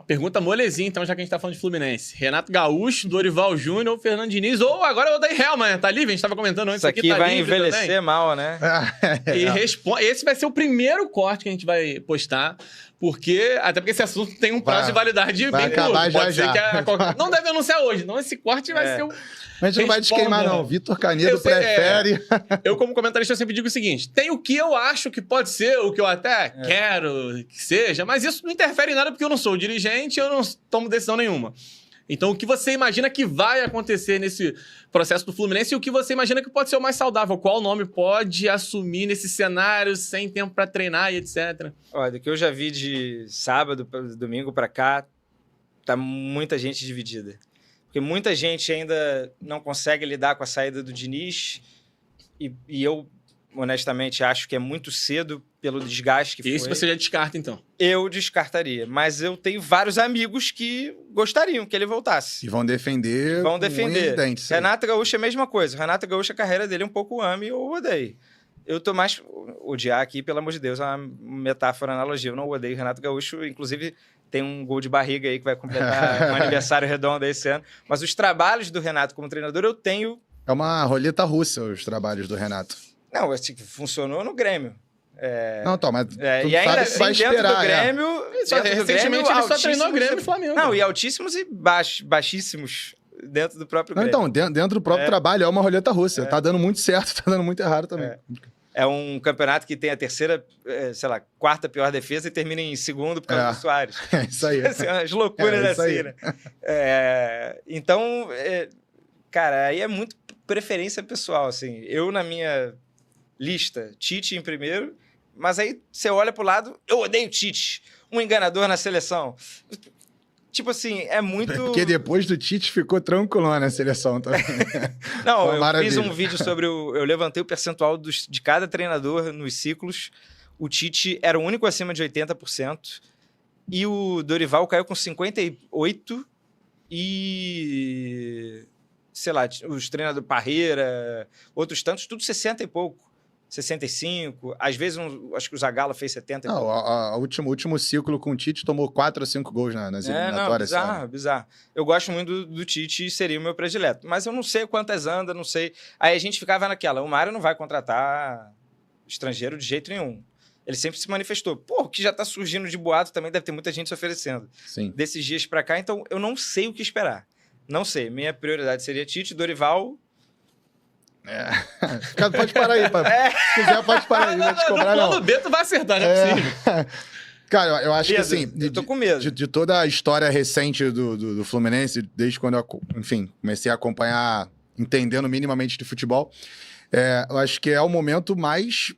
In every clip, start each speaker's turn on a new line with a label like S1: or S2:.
S1: Pergunta molezinha, então, já que a gente tá falando de Fluminense. Renato Gaúcho, Dorival Júnior, Fernando Diniz, ou agora o Odair Hellman, tá livre? A gente tava comentando antes.
S2: Isso aqui
S1: tá
S2: vai
S1: livre
S2: envelhecer
S1: também.
S2: mal, né?
S1: E esse vai ser o primeiro corte que a gente vai postar, até porque esse assunto tem um prazo de validade
S3: vai
S1: bem
S3: acabar
S1: curto. Pode
S3: já,
S1: ser
S3: já.
S1: que não deve anunciar hoje, não. Esse corte vai ser o...
S3: Mas a gente não vai desqueimar, não. Vitor Canedo
S1: Eu sei,
S3: prefere...
S1: Eu, como comentarista, eu sempre digo o seguinte: tem o que eu acho que pode ser, o que eu até quero que seja, mas isso não interfere em nada porque eu não sou dirigente, eu não tomo decisão nenhuma. Então, o que você imagina que vai acontecer nesse processo do Fluminense e o que você imagina que pode ser o mais saudável? Qual nome pode assumir nesse cenário sem tempo para treinar e etc?
S2: Olha, do que eu já vi de sábado, domingo para cá, tá muita gente dividida. Porque muita gente ainda não consegue lidar com a saída do Diniz e eu, honestamente, acho que é muito cedo pelo desgaste que foi.
S1: Isso você já descarta, então?
S2: Eu descartaria, mas eu tenho vários amigos que gostariam que ele voltasse.
S3: E vão defender.
S2: Vão defender.
S3: Dentes,
S2: Renato Gaúcho é a mesma coisa. Renato Gaúcho, a carreira dele é um pouco ame ou odeio. Eu tô mais... Odiar aqui, pelo amor de Deus, é uma metáfora, analogia. Eu não odeio Renato Gaúcho, inclusive... Tem um gol de barriga aí que vai completar um aniversário redondo esse ano. Mas os trabalhos do Renato como treinador, eu tenho...
S3: É uma roleta russa os trabalhos do Renato.
S2: Não, assim, funcionou no Grêmio.
S3: Não, mas
S2: e ainda assim,
S3: vai
S2: dentro
S3: esperar,
S2: do Grêmio...
S1: Recentemente ele só treinou Grêmio e Flamengo.
S2: Não, e altíssimos e baixíssimos dentro do próprio Grêmio.
S3: Então, dentro do próprio trabalho é uma roleta russa. Tá dando muito certo, tá dando muito errado também.
S2: É um campeonato que tem a terceira, quarta pior defesa e termina em segundo por causa do Soares.
S3: É isso aí.
S2: Assim, as loucuras assim, né? Então, cara, aí é muito preferência pessoal, assim. Eu, na minha lista, Tite em primeiro, mas aí você olha pro lado, eu odeio Tite, um enganador na seleção. Tipo assim, é muito...
S3: Porque depois do Tite ficou tranquilo na seleção também.
S2: Não, eu fiz um vídeo sobre eu levantei o percentual de cada treinador nos ciclos. O Tite era o único acima de 80%. E o Dorival caiu com 58%. E... sei lá, os treinadores Parreira, outros tantos, tudo 60 e pouco. 65, às vezes acho que o Zagallo fez 70 e pouco.
S3: O último ciclo com o Tite tomou 4 ou 5 gols nas eliminatórias.
S2: Não, bizarro. Eu gosto muito do Tite e seria o meu predileto. Mas eu não sei quantas anda, não sei. Aí a gente ficava naquela, o Mário não vai contratar estrangeiro de jeito nenhum. Ele sempre se manifestou. Pô, o que já tá surgindo de boato também deve ter muita gente se oferecendo.
S3: Sim.
S2: Desses dias pra cá, então eu não sei o que esperar. Não sei. Minha prioridade seria Tite, Dorival...
S3: Pode parar aí, se quiser pode parar aí, não vai te cobrar não.
S1: No Beto vai acertar, não é possível.
S3: Cara, eu acho que assim,
S2: eu tô com medo.
S3: De toda a história recente do Fluminense, desde quando eu, comecei a acompanhar, entendendo minimamente de futebol, eu acho que é o momento mais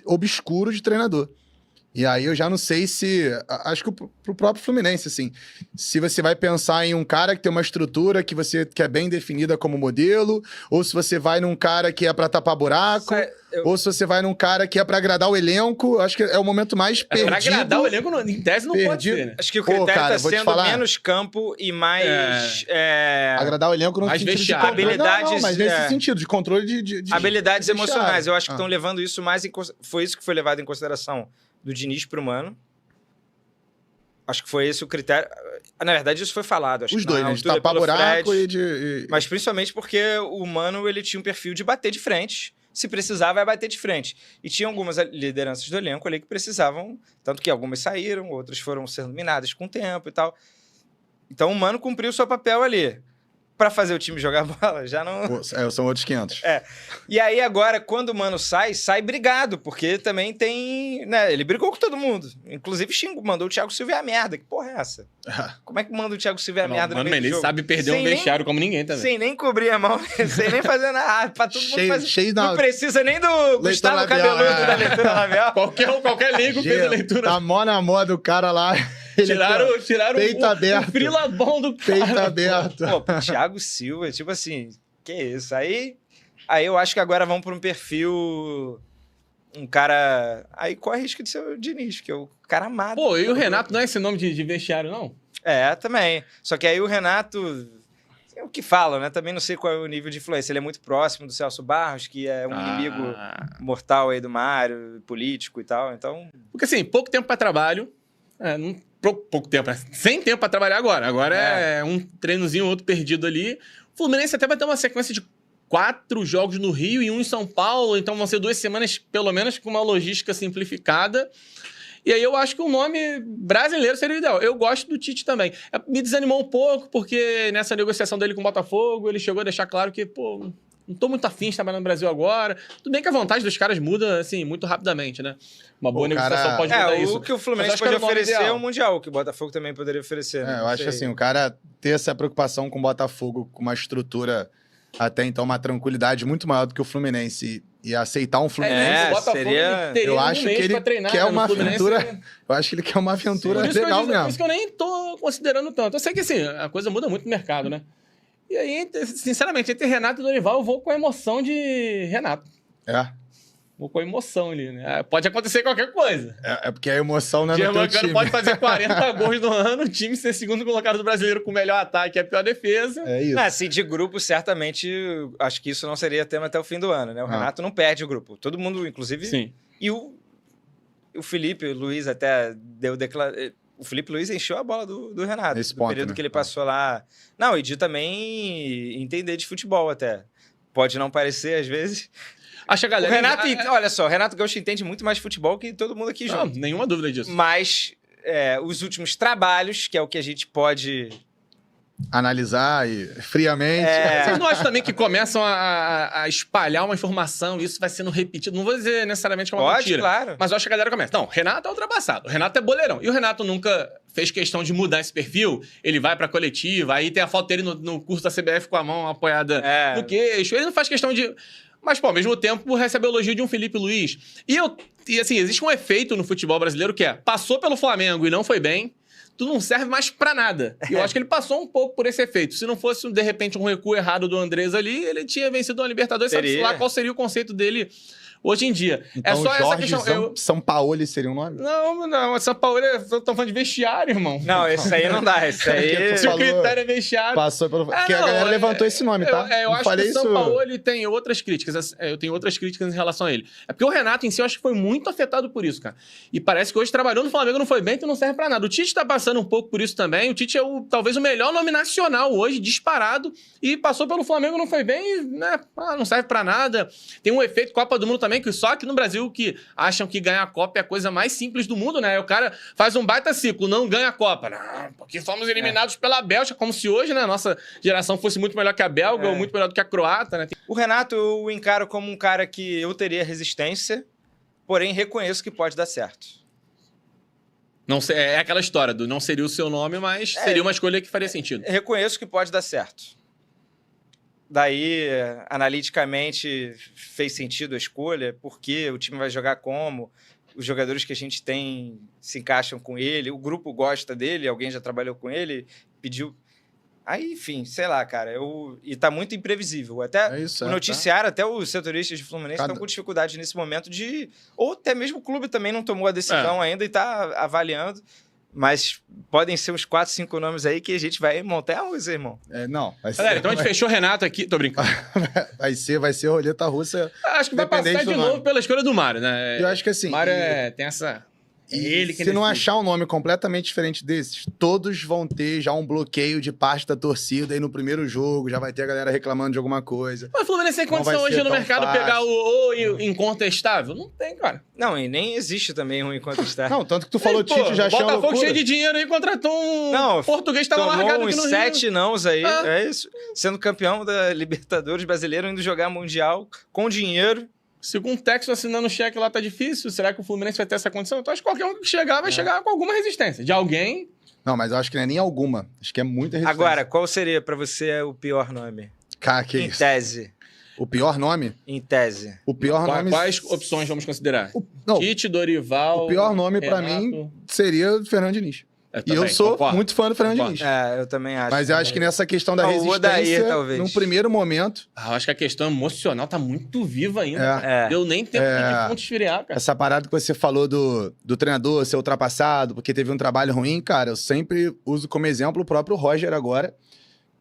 S3: obscuro de treinador. E aí eu já não sei se... Acho que pro próprio Fluminense, assim, se você vai pensar em um cara que tem uma estrutura que é bem definida como modelo, ou se você vai num cara que é pra tapar buraco, ou se você vai num cara que é pra agradar o elenco. Acho que é o momento mais perdido.
S1: Pra agradar o elenco, em tese, não pode ser, né?
S2: Acho que o critério tá sendo menos campo e mais...
S3: Agradar o elenco no
S1: mais
S3: sentido de
S2: habilidades...
S3: Não, mas nesse sentido, de controle de
S2: habilidades emocionais. Eu acho que estão levando isso mais em... Foi isso que foi levado em consideração do Diniz pro Mano. Acho que foi esse o critério. Na verdade, isso foi falado. Acho
S3: os
S2: que
S3: dois, né? De tapar buraco
S2: Mas principalmente porque o Mano, ele tinha um perfil de bater de frente. Se precisar, vai bater de frente. E tinha algumas lideranças do elenco ali que precisavam, tanto que algumas saíram, outras foram sendo minadas com o tempo e tal. Então o Mano cumpriu o seu papel ali. Pra fazer o time jogar bola, já não...
S3: São outros 500.
S2: E aí agora, quando o Mano sai brigado, porque também tem... né, ele brigou com todo mundo. Inclusive, Xingo mandou o Thiago Silva a merda. Que porra é essa? Como é que manda o Thiago Silva a merda no meio do jogo?
S1: Ele sabe perder um vestiário como ninguém também.
S2: Sem nem cobrir a mão, sem nem fazer nada. Pra todo mundo fazer... Não precisa nem do Gustavo Cabeludo da leitura labial.
S1: Qualquer leigo fez a leitura.
S3: Tá mó na moda do cara lá...
S1: Tiraram
S3: peito aberto.
S1: O frilabão do cara.
S3: Peito aberto.
S2: Pô, Thiago Silva, tipo assim, que isso? Aí eu acho que agora vamos para um perfil... Um cara... Aí corre o risco de ser o Diniz, que é o cara amado.
S1: Pô, e o Renato não é esse nome de vestiário, não?
S2: Também. Só que aí o Renato... É o que falam, né? Também não sei qual é o nível de influência. Ele é muito próximo do Celso Barros, que é um inimigo mortal aí do Mário, político e tal, então...
S1: Porque assim, pouco tempo para trabalho... Pouco tempo, né? Sem tempo pra trabalhar agora. Agora é um treinozinho, outro perdido ali. O Fluminense até vai ter uma sequência de 4 jogos no Rio e 1 em São Paulo. Então vão ser 2 semanas, pelo menos, com uma logística simplificada. E aí eu acho que o nome brasileiro seria o ideal. Eu gosto do Tite também. Me desanimou um pouco, porque nessa negociação dele com o Botafogo, ele chegou a deixar claro que, pô, não tô muito afim de trabalhar no Brasil agora. Tudo bem que a vontade dos caras muda, assim, muito rapidamente, né? Uma boa negociação pode mudar isso.
S2: O que o Fluminense pode oferecer é o Mundial, o que o Botafogo também poderia oferecer. Né?
S3: Eu acho que assim, o cara ter essa preocupação com o Botafogo, com uma estrutura, até então, uma tranquilidade muito maior do que o Fluminense, e aceitar um Fluminense...
S1: o Botafogo
S2: seria...
S3: Eu acho que ele quer uma aventura... Eu acho que ele quer uma aventura legal mesmo.
S1: Por isso que eu nem tô considerando tanto. Eu sei que, assim, a coisa muda muito no mercado, né? E aí, sinceramente, entre Renato e Dorival, eu vou com a emoção de Renato. Vou com a emoção ali, né? Pode acontecer qualquer coisa.
S3: É porque a emoção não é no teu time.
S1: Pode fazer 40 gols no ano, o time ser segundo colocado do brasileiro com o melhor ataque e a pior defesa.
S3: É isso.
S2: Assim, de grupo, certamente, acho que isso não seria tema até o fim do ano, né? O Renato não perde o grupo. Todo mundo, inclusive...
S1: Sim.
S2: E o Felipe Luiz até deu declaração... O Felipe Luiz encheu a bola do Renato.
S3: Nesse ponto,
S2: período
S3: né?
S2: que ele passou lá. Não, e de também entender de futebol até. Pode não parecer, às vezes.
S1: Acho que a galera...
S2: O Renato, olha só, o Renato Gaúcho entende muito mais de futebol que todo mundo aqui junto.
S1: Não, nenhuma dúvida disso.
S2: Mas os últimos trabalhos, que é o que a gente pode...
S3: Analisar e friamente.
S1: Vocês não acham também que começam a espalhar uma informação e isso vai sendo repetido? Não vou dizer necessariamente que é uma mentira.
S2: Claro.
S1: Mas eu acho que a galera começa. Não, Renato é ultrapassado. O Renato é boleirão. E o Renato nunca fez questão de mudar esse perfil. Ele vai pra coletiva, aí tem a foto dele no curso da CBF com a mão apoiada no queixo. Ele não faz questão de... Mas, pô, ao mesmo tempo, recebe elogio de um Felipe Luiz. E assim, existe um efeito no futebol brasileiro que passou pelo Flamengo e não foi bem, tu não serve mais pra nada. E eu acho que ele passou um pouco por esse efeito. Se não fosse, de repente, um recuo errado do Andrés ali, ele tinha vencido uma Libertadores. Sabe lá qual seria o conceito dele hoje em dia.
S3: Então,
S1: é só
S3: Jorge
S1: essa questão.
S3: São Paulo seria um nome?
S1: Não. São Paulo estão falando de vestiário, irmão.
S2: Não, esse aí não dá. Esse aí...
S1: Se o critério é vestiário...
S3: Passou pelo... Porque a galera levantou esse nome, tá?
S1: Eu acho que o São Paulo tem outras críticas. Eu tenho outras críticas em relação a ele. É porque o Renato em si, eu acho que foi muito afetado por isso, cara. E parece que hoje trabalhou no Flamengo, não foi bem, então não serve pra nada. O Tite tá passando um pouco por isso também. O Tite é talvez o melhor nome nacional hoje, disparado. E passou pelo Flamengo, não foi bem, né? Não serve pra nada. Tem um efeito Copa do Mundo também, que só aqui no Brasil que acham que ganhar a Copa é a coisa mais simples do mundo, né? O cara faz um baita ciclo, não ganha a Copa. Não, porque fomos eliminados pela Bélgica, como se hoje, né, a nossa geração fosse muito melhor que a belga ou muito melhor do que a croata, né?
S2: O Renato eu o encaro como um cara que eu teria resistência, porém reconheço que pode dar certo.
S1: Não sei, é aquela história do não seria o seu nome, mas seria uma escolha que faria sentido.
S2: Reconheço que pode dar certo. Daí, analiticamente, fez sentido a escolha, porque o time vai jogar como, os jogadores que a gente tem se encaixam com ele, o grupo gosta dele, alguém já trabalhou com ele, pediu... Aí, enfim, sei lá, cara, e tá muito imprevisível. Até o noticiário, até os setoristas de Fluminense estão com dificuldade nesse momento de... Ou até mesmo o clube também não tomou a decisão ainda e tá avaliando. Mas podem ser uns 4, 5 nomes aí que a gente vai montar a russa, irmão.
S3: Não, vai ser...
S1: Galera, então a gente fechou o Renato aqui. Tô brincando.
S3: vai ser roleta russa.
S1: Acho que vai passar de novo pela escolha do Mário, né?
S3: Eu acho que assim...
S1: O Mário tem essa...
S3: Se não achar um nome completamente diferente desses, todos vão ter já um bloqueio de parte da torcida aí no primeiro jogo, já vai ter a galera reclamando de alguma coisa.
S1: Mas o Fluminense tem condição hoje no mercado pegar o incontestável? Não tem, cara.
S2: Não, e nem existe também um incontestável.
S3: Não, tanto que tu falou Tite já achou
S1: Botafogo cheio de dinheiro aí, contratou um português que tava largado aqui no Rio.
S2: Tomou uns 7 nãos aí, é isso. Sendo campeão da Libertadores brasileiro, indo jogar Mundial com dinheiro.
S1: Segundo o Texas assinando o cheque lá tá difícil, será que o Fluminense vai ter essa condição? Então acho que qualquer um que chegar vai chegar com alguma resistência. De alguém...
S3: Não, mas eu acho que não é nem alguma. Acho que é muita resistência.
S2: Agora, qual seria pra você o pior nome?
S3: Cara, que isso?
S2: Em tese.
S3: O pior nome?
S2: Em tese.
S3: O pior nome...
S1: Quais opções vamos considerar?
S3: Não,
S1: Tite, Dorival...
S3: O pior nome pra mim seria Fernando Diniz. E eu sou muito fã do Fernando Diniz.
S2: Eu também acho.
S3: Mas eu acho que nessa questão da resistência,
S2: Odair, talvez.
S3: num primeiro momento...
S1: eu acho que a questão emocional tá muito viva ainda. Deu nem tempo de ponto esfriar, cara.
S3: Essa parada que você falou do treinador ser ultrapassado, porque teve um trabalho ruim, cara, eu sempre uso como exemplo o próprio Roger agora.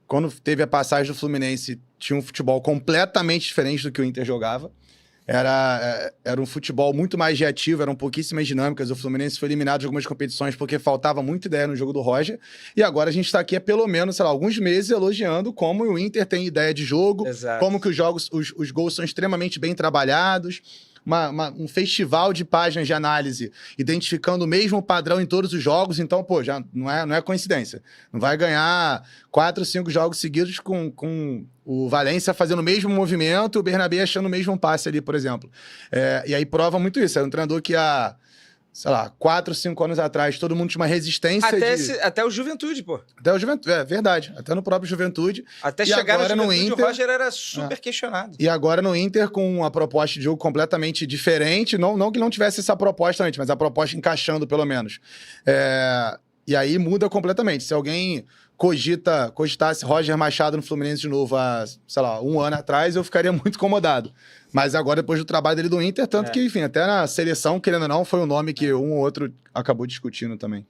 S3: Quando teve a passagem do Fluminense, tinha um futebol completamente diferente do que o Inter jogava. Era um futebol muito mais reativo, eram pouquíssimas dinâmicas. O Fluminense foi eliminado de algumas competições porque faltava muita ideia no jogo do Roger. E agora a gente está aqui há pelo menos, sei lá, alguns meses elogiando como o Inter tem ideia de jogo,
S2: Exato.
S3: como que os gols são extremamente bem trabalhados. Um festival de páginas de análise identificando o mesmo padrão em todos os jogos. Então, pô, já não é coincidência. Não vai ganhar 4, 5 jogos seguidos com o Valência fazendo o mesmo movimento, o Bernabé achando o mesmo passe ali, por exemplo. E aí prova muito isso. Era um treinador que sei lá, 4, 5 anos atrás, todo mundo tinha uma resistência
S2: Até o Juventude, pô.
S3: Até o Juventude, verdade. Até no próprio Juventude.
S2: Até
S3: E
S2: chegar
S3: agora
S2: no
S3: no
S2: Juventude,
S3: Inter,
S2: o Roger era super questionado.
S3: E agora no Inter, com uma proposta de jogo completamente diferente, não que não tivesse essa proposta antes, mas a proposta encaixando, pelo menos. E aí muda completamente. Se alguém cogitasse Roger Machado no Fluminense de novo há, sei lá, 1 ano atrás, eu ficaria muito incomodado. Mas agora, depois do trabalho dele do Inter, tanto que, enfim, até na seleção, querendo ou não, foi um nome que um ou outro acabou discutindo também.